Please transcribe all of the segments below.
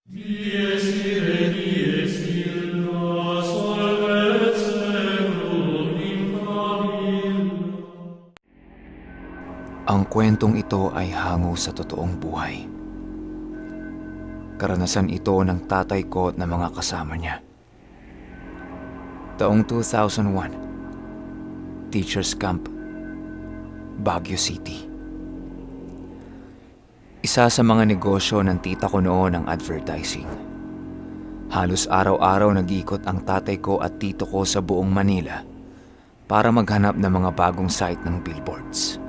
Dies ire, dies illa, solvet seculum infamilla. Ang kwentong ito ay hango sa totoong buhay. Karanasan ito ng tatay ko at ng mga kasama niya. Taong 2001, Teachers Camp, Baguio City. Isa sa mga negosyo ng tita ko noon ang advertising. Halos araw-araw nag-ikot ang tatay ko at tito ko sa buong Manila para maghanap ng mga bagong site ng billboards.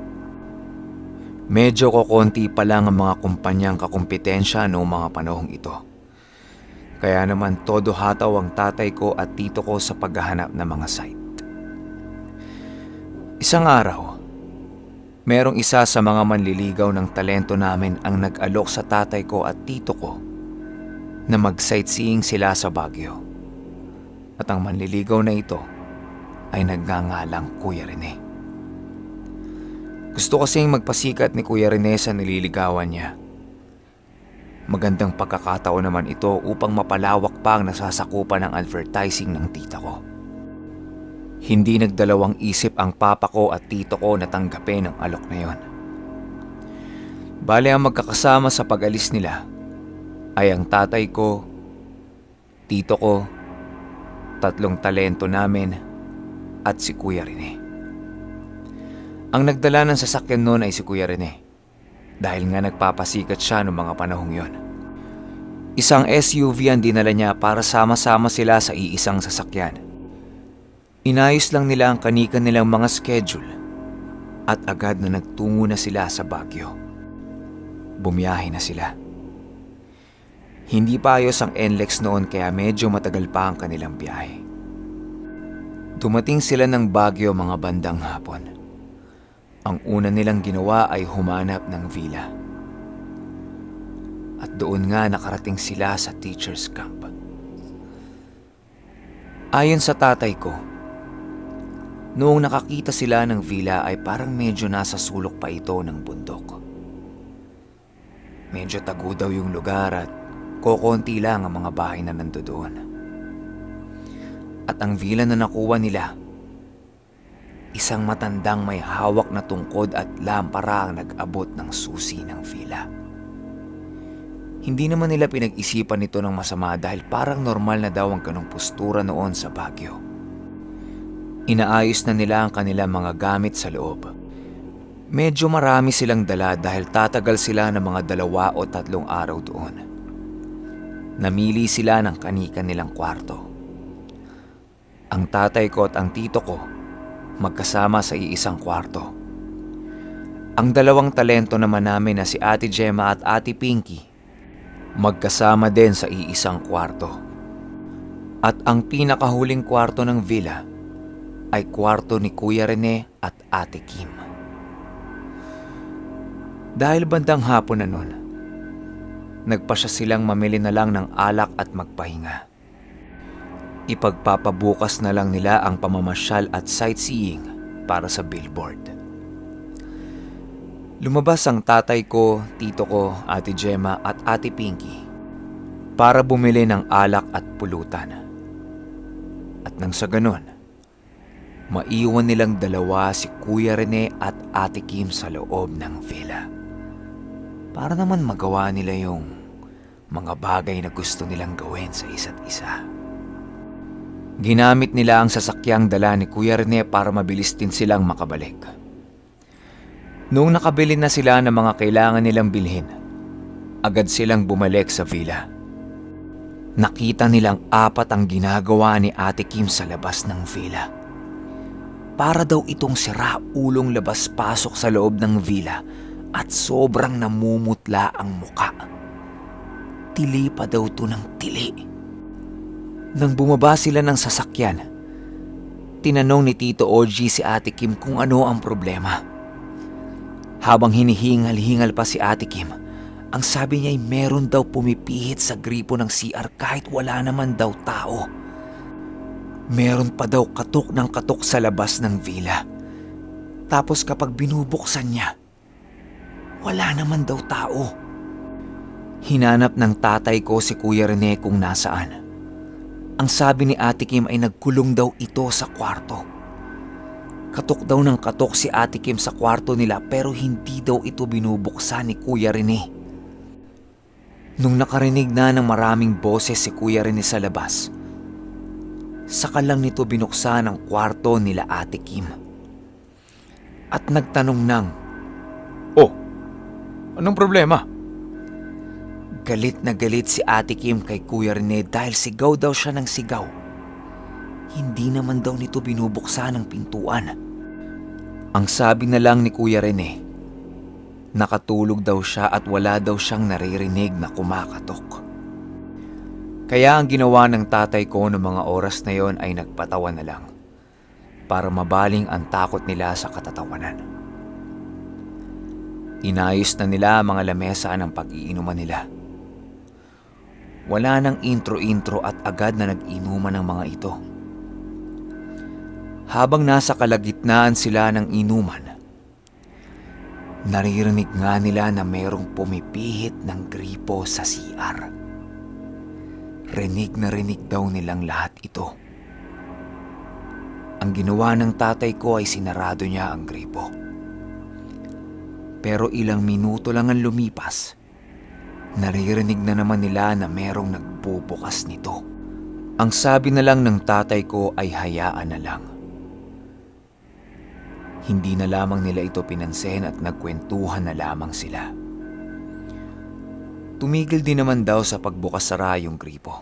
Medyo kokonti pa lang ang mga kumpanyang kakumpetensya noong mga panahong ito. Kaya naman todo hataw ang tatay ko at tito ko sa paghahanap ng mga site. Isang araw, merong isa sa mga manliligaw ng talento namin ang nag-alok sa tatay ko at tito ko na mag-sightseeing sila sa Baguio. At ang manliligaw na ito ay nagngangalang Kuya Rene. Gusto kasing magpasikat ni Kuya Rene sa nililigawan niya. Magandang pagkakataon naman ito upang mapalawak pa ang nasasakupan ng advertising ng tita ko. Hindi nagdalawang isip ang papa ko at tito ko na tanggapin ang alok na yon. Bale ang magkakasama sa pag-alis nila ay ang tatay ko, tito ko, tatlong talento namin at si Kuya Rene. Ang nagdala ng sasakyan noon ay si Kuya Rene dahil nga nagpapasikat siya noong mga panahong yon. Isang SUV ang dinala niya para sama-sama sila sa iisang sasakyan. Inayos lang nila ang kanika nilang mga schedule at agad na nagtungo na sila sa Baguio. Bumiyahe na sila. Hindi pa ayos ang NLEX noon kaya medyo matagal pa ang kanilang biyahe. Dumating sila ng Baguio mga bandang hapon. Ang una nilang ginawa ay humanap ng villa. At doon nga nakarating sila sa teacher's camp. Ayon sa tatay ko, noong nakakita sila ng villa ay parang medyo nasa sulok pa ito ng bundok. Medyo tago daw yung lugar at kokonti lang ang mga bahay na nandoon. At ang villa na nakuha nila, isang matandang may hawak na tungkod at lampara ang nag-abot ng susi ng villa. Hindi naman nila pinag-isipan ito ng masama dahil parang normal na daw ang ganong postura noon sa Baguio. Inaayos na nila ang kanilang mga gamit sa loob. Medyo marami silang dala dahil tatagal sila ng mga 2 o 3 araw doon. Namili sila ng kanika nilang kwarto. Ang tatay ko at ang tito ko magkasama sa iisang kwarto. Ang 2 talento naman namin na si Ate Gemma at Ate Pinky magkasama din sa iisang kwarto. At ang pinakahuling kwarto ng villa ay kwarto ni Kuya Rene at Ate Kim. Dahil bandang hapon na nun, nagpasya silang mamili na lang ng alak at magpahinga. Ipagpapabukas na lang nila ang pamamasyal at sightseeing para sa billboard. Lumabas ang tatay ko, tito ko, Ate Gemma at Ate Pinky para bumili ng alak at pulutan. At nang sa ganun, maiwan nilang 2 si Kuya Rene at Ate Kim sa loob ng villa. Para naman magawa nila yung mga bagay na gusto nilang gawin sa isa't isa. Ginamit nila ang sasakyang dala ni Kuya Rene para mabilis din silang makabalik. Noong nakabili na sila ng mga kailangan nilang bilhin, agad silang bumalik sa villa. Nakita nilang 4 ang ginagawa ni Ate Kim sa labas ng villa. Para daw itong siraulong labas-pasok sa loob ng villa at sobrang namumutla ang muka. Tili pa daw to ng tili. Nang bumaba sila ng sasakyan, tinanong ni Tito OG si Ate Kim kung ano ang problema. Habang hinihingal-hingal pa si Ate Kim, ang sabi niya ay meron daw pumipihit sa gripo ng CR kahit wala naman daw tao. Meron pa daw katok ng katok sa labas ng villa. Tapos kapag binubuksan niya, wala naman daw tao. Hinanap ng tatay ko si Kuya Rene kung nasaan. Ang sabi ni Ate Kim ay nagkulong daw ito sa kwarto. Katok daw ng katok si Ate Kim sa kwarto nila pero hindi daw ito binubuksan ni Kuya Rene. Nung nakarinig na ng maraming boses si Kuya Rene sa labas, saka lang nito binuksan ang kwarto nila Ate Kim. At nagtanong ng, "Oh, anong problema?" Galit na galit si Ate Kim kay Kuya Rene dahil sigaw daw siya ng sigaw. Hindi naman daw nito binubuksan ang pintuan. Ang sabi na lang ni Kuya Rene, nakatulog daw siya at wala daw siyang naririnig na kumakatok. Kaya ang ginawa ng tatay ko noong mga oras na yon ay nagpatawa na lang para mabaling ang takot nila sa katatawanan. Inayos na nila ang mga lamesa ng pag-iinuman nila. Wala nang intro-intro at agad na nag-inuman ng mga ito. Habang nasa kalagitnaan sila ng inuman, naririnig nga nila na mayroong pumipihit ng gripo sa CR. Rinig na rinig daw nilang lahat ito. Ang ginawa ng tatay ko ay sinarado niya ang gripo. Pero ilang minuto lang ang lumipas, naririnig na naman nila na merong nagbubukas nito. Ang sabi na lang ng tatay ko ay hayaan na lang. Hindi na lamang nila ito pinansin at nagkwentuhan na lamang sila. Tumigil din naman daw sa pagbukas-sara yung gripo.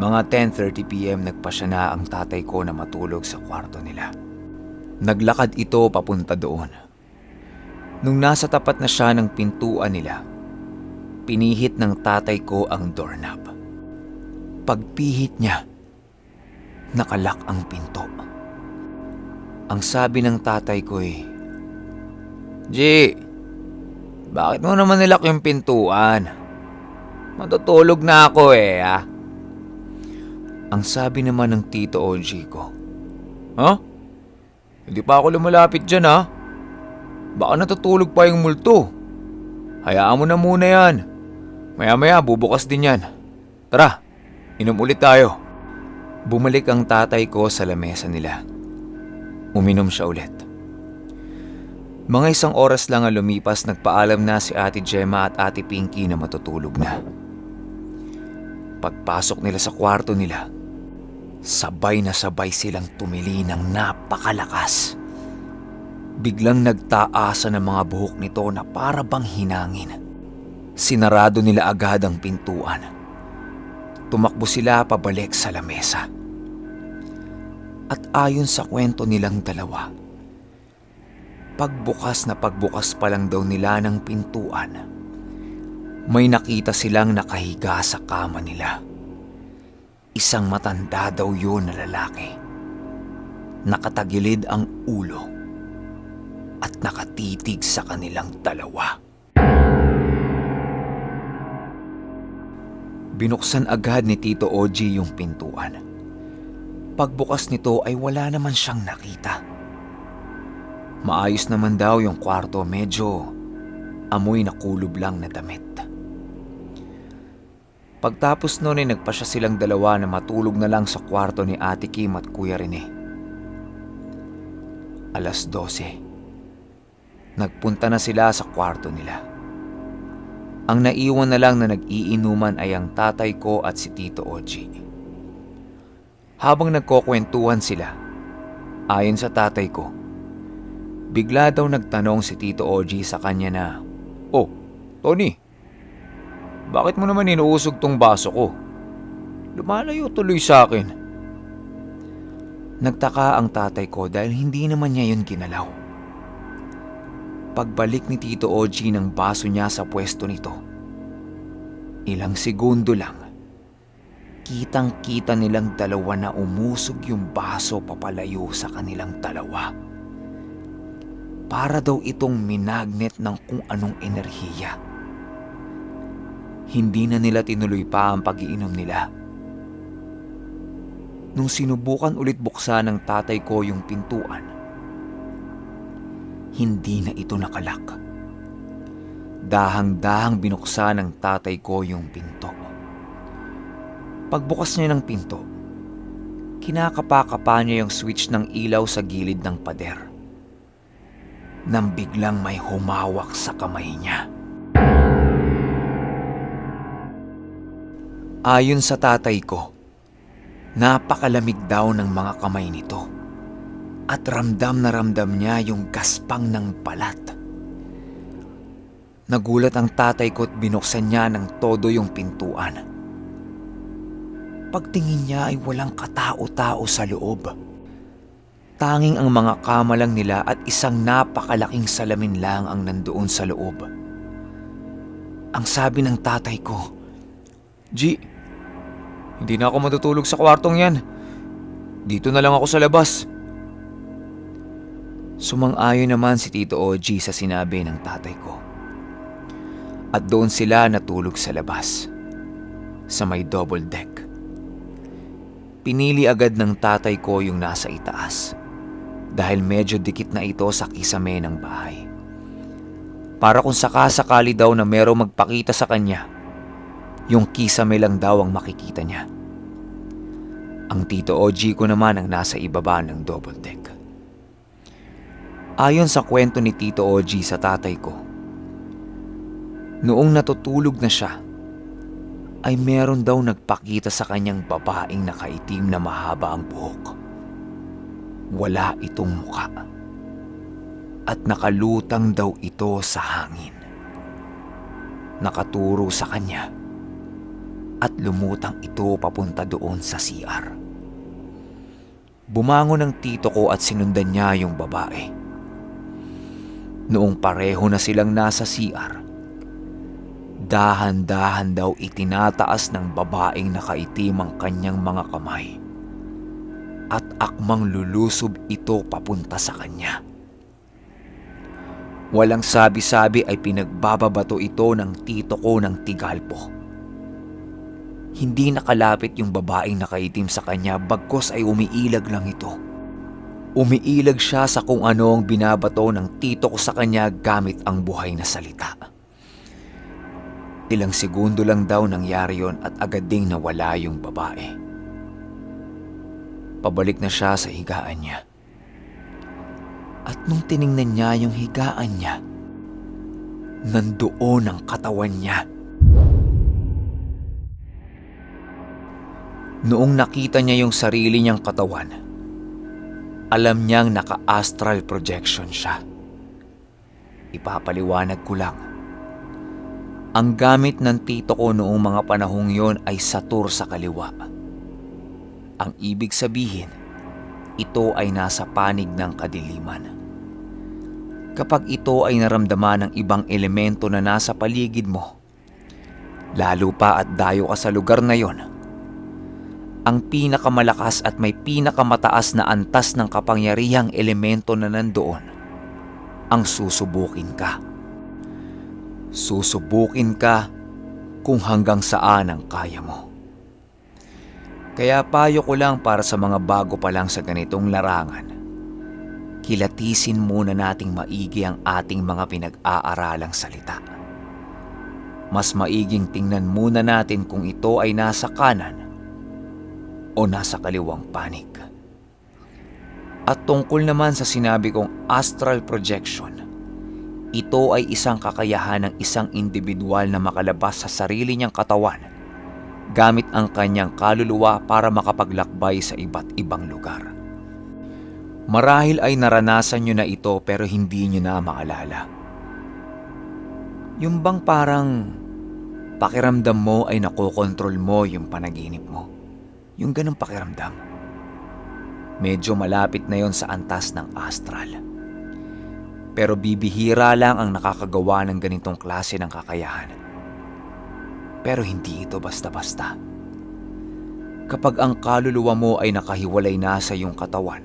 Mga 10:30 PM nagpasya na ang tatay ko na matulog sa kwarto nila. Naglakad ito papunta doon. Nung nasa tapat na siya ng pintuan nila, pinihit ng tatay ko ang doorknob. Pagpihit niya, nakalak ang pinto. Ang sabi ng tatay ko ay, "G, bakit mo naman nilak yung pintuan? Matutulog na ako ah." Ang sabi naman ng Tito OG ko, "Ha? Hindi pa ako lumalapit dyan Baka natutulog pa yung multo. Hayaan mo na muna yan. Maya-maya bubukas din yan. Tara, inom ulit tayo." Bumalik ang tatay ko sa lamesa nila. Uminom siya ulit. Mga 1 oras lang ang lumipas, nagpaalam na si Ate Gemma at Ate Pinky na matutulog na. Pagpasok nila sa kwarto nila, sabay na sabay silang tumili ng napakalakas. Biglang nagtaasan ang mga buhok nito na para bang hinangin. Sinarado nila agad ang pintuan. Tumakbo sila pabalik sa lamesa. At ayon sa kwento nilang dalawa, pagbukas na pagbukas pa lang daw nila ng pintuan, may nakita silang nakahiga sa kama nila. Isang matanda daw yun na lalaki. Nakatagilid ang ulo at nakatitig sa kanilang dalawa. Binuksan agad ni Tito OG yung pintuan. Pagbukas nito ay wala naman siyang nakita. Maayos naman daw yung kwarto, medyo amoy na kulob lang na damit. Pagtapos noon ay nagpasya silang dalawa na matulog na lang sa kwarto ni Ate Kim at Kuya Rene. 12:00. Nagpunta na sila sa kwarto nila. Ang naiwan na lang na nag-iinuman ay ang tatay ko at si Tito OG. Habang nagkukwentuhan sila, ayon sa tatay ko, bigla daw nagtanong si Tito OG sa kanya na, "Oh, Tony, bakit mo naman inuusog tong baso ko? Lumalayo tuloy sa akin." Nagtaka ang tatay ko dahil hindi naman niya yun ginalaw. Pagbalik ni Tito OG ng baso niya sa pwesto nito, ilang segundo lang, kitang-kita nilang dalawa na umusog yung baso papalayo sa kanilang dalawa. Para daw itong minagnet ng kung anong enerhiya. Hindi na nila tinuloy pa ang pag-iinom nila. Nung sinubukan ulit buksan ng tatay ko yung pintuan, hindi na ito nakalak. Dahang-dahang binuksan ng tatay ko yung pinto. Pagbukas niya ng pinto, kinakapa-kapa niya yung switch ng ilaw sa gilid ng pader. Nang biglang may humawak sa kamay niya. Ayon sa tatay ko, napakalamig daw ng mga kamay nito at ramdam na ramdam niya yung gaspang ng balat. Nagulat ang tatay ko at binuksan niya ng todo yung pintuan. Pagtingin niya ay walang katao-tao sa loob. Tanging ang mga kama lang nila at isang napakalaking salamin lang ang nandoon sa loob. Ang sabi ng tatay ko, "G, hindi na ako matutulog sa kwartong yan. Dito na lang ako sa labas." Sumang-ayon naman si Tito OG sa sinabi ng tatay ko. At doon sila natulog sa labas, sa may double deck. Pinili agad ng tatay ko yung nasa itaas dahil medyo dikit na ito sa kisame ng bahay. Para kung sakasakali daw na merong magpakita sa kanya, yung kisame lang daw ang makikita niya. Ang Tito OG ko naman ang nasa ibaba ng double deck. Ayon sa kwento ni Tito OG sa tatay ko, noong natutulog na siya, ay meron daw nagpakita sa kanyang babaeng nakaitim na mahaba ang buhok. Wala itong muka. At nakalutang daw ito sa hangin. Nakaturo sa kanya. At lumutang ito papunta doon sa CR. Bumangon ang tito ko at sinundan niya yung babae. Noong pareho na silang nasa CR, dahan-dahan daw itinataas ng babaeng nakaitim ang kanyang mga kamay at akmang lulusob ito papunta sa kanya. Walang sabi-sabi ay pinagbababato ito ng tito ko ng tigalpo. Hindi nakalapit yung babaeng nakaitim sa kanya bagkos ay umiilag lang ito. Umiilag siya sa kung ano ang binabato ng tito ko sa kanya gamit ang buhay na salita. Ilang segundo lang daw nangyari yon at agad ding nawala yung babae. Pabalik na siya sa higaan niya. At nung tiningnan niya yung higaan niya, nandoon ang katawan niya. Noong nakita niya yung sarili niyang katawan, alam niyang naka-astral projection siya. Ipapaliwanag ko lang. Ang gamit ng tito ko noong mga panahong yon ay satur sa kaliwa. Ang ibig sabihin, ito ay nasa panig ng kadiliman. Kapag ito ay naramdaman ng ibang elemento na nasa paligid mo, lalo pa at dayo ka sa lugar na yon, ang pinakamalakas at may pinakamataas na antas ng kapangyarihang elemento na nandoon, ang susubukin ka. Susubukin ka kung hanggang saan ang kaya mo. Kaya payo ko lang para sa mga bago pa lang sa ganitong larangan, kilatisin muna nating maigi ang ating mga pinag-aaralang salita. Mas maiging tingnan muna natin kung ito ay nasa kanan o nasa kaliwang panig. At tungkol naman sa sinabi kong astral projection, ito ay isang kakayahan ng isang individual na makalabas sa sarili niyang katawan gamit ang kanyang kaluluwa para makapaglakbay sa iba't ibang lugar. Marahil ay naranasan niyo na ito pero hindi niyo na maalala. Yung bang parang pakiramdam mo ay nakokontrol mo yung panaginip mo. Yung ganong pakiramdam. Medyo malapit na yon sa antas ng astral. Pero bibihira lang ang nakakagawa ng ganitong klase ng kakayahan. Pero hindi ito basta-basta. Kapag ang kaluluwa mo ay nakahiwalay na sa iyong katawan,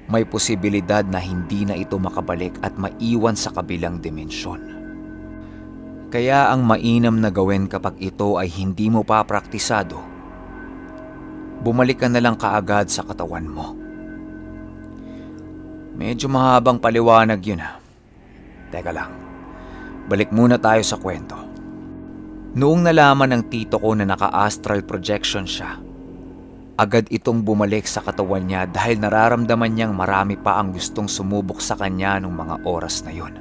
may posibilidad na hindi na ito makabalik at maiwan sa kabilang dimensyon. Kaya ang mainam na gawin kapag ito ay hindi mo pa praktisado, bumalik ka na lang kaagad sa katawan mo. Medyo mahabang paliwanag yun ha. Teka lang, Balik muna tayo sa kwento. Noong nalaman ng tito ko na naka-astral projection siya, agad itong bumalik sa katawan niya dahil nararamdaman niyang marami pa ang gustong sumubok sa kanya nung mga oras na yon.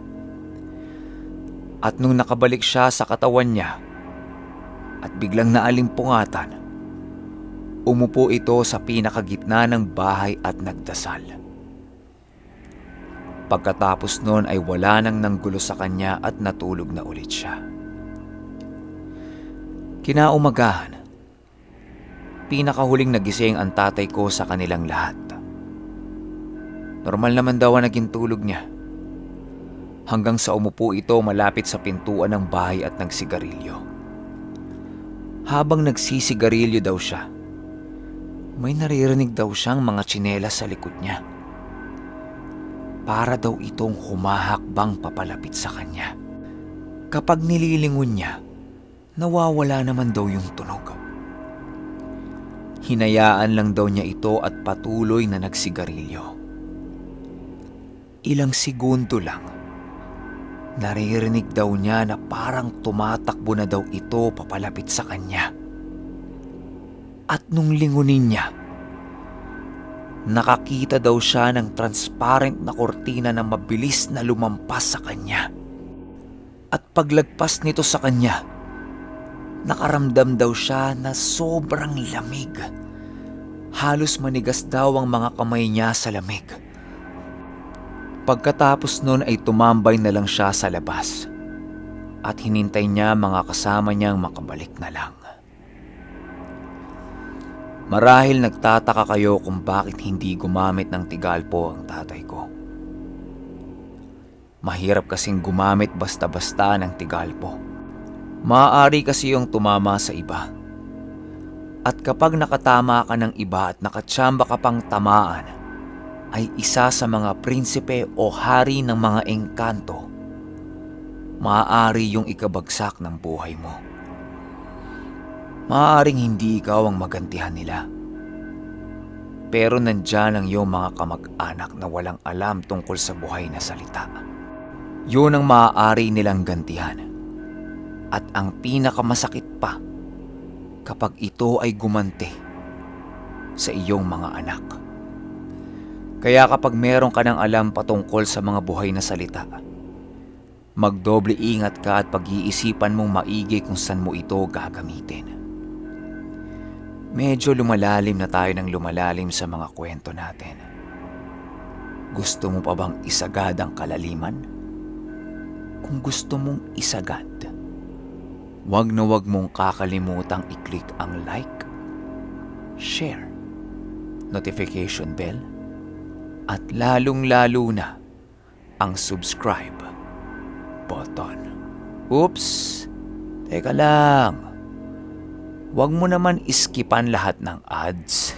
At nung nakabalik siya sa katawan niya at biglang naalimpungatan, umupo ito sa pinakagitna ng bahay at nagdasal. Pagkatapos noon ay wala nang nanggulo sa kanya at natulog na ulit siya. Kinaumagahan, pinakahuling nagising ang tatay ko sa kanilang lahat. Normal naman daw ang naging tulog niya. Hanggang sa umupo ito malapit sa pintuan ng bahay at nagsigarilyo. Habang nagsisigarilyo daw siya, may naririnig daw siyang mga tsinelas sa likod niya. Para daw itong humahakbang papalapit sa kanya. Kapag nililingon niya, nawawala naman daw yung tunog. Hinayaan lang daw niya ito at patuloy na nagsigarilyo. Ilang segundo lang, naririnig daw niya na parang tumatakbo na daw ito papalapit sa kanya. At nung lingunin niya, nakakita daw siya ng transparent na kortina na mabilis na lumampas sa kanya. At paglagpas nito sa kanya, nakaramdam daw siya na sobrang lamig. Halos manigas daw ang mga kamay niya sa lamig. Pagkatapos nun ay tumambay na lang siya sa labas at hinintay niya mga kasama niyang makabalik na lang. Marahil nagtataka kayo kung bakit hindi gumamit ng tigalpo ang tatay ko. Mahirap kasing gumamit basta-basta ng tigalpo. Maaari kasi yung tumama sa iba. At kapag nakatama ka ng iba at nakatsamba ka pang tamaan, ay isa sa mga prinsipe o hari ng mga engkanto, maaari yung ikabagsak ng buhay mo. Maaaring hindi ikaw ang magantihan nila. Pero nandyan ang iyong mga kamag-anak na walang alam tungkol sa buhay na salita. Yun ang maaari nilang gantihan. At ang pinakamasakit pa, kapag ito ay gumanti sa iyong mga anak. Kaya kapag meron ka ng alam patungkol sa mga buhay na salita, magdoble ingat ka at pag-iisipan mong maigi kung saan mo ito gagamitin. Medyo lumalalim na tayo ng lumalalim sa mga kwento natin. Gusto mo pa bang isagad ang kalaliman? Kung gusto mong isagad, wag na wag mong kakalimutang i-click ang like, share, notification bell, at lalong-lalo na ang subscribe button. Oops! Teka lang. Wag mo naman iskipan lahat ng ads.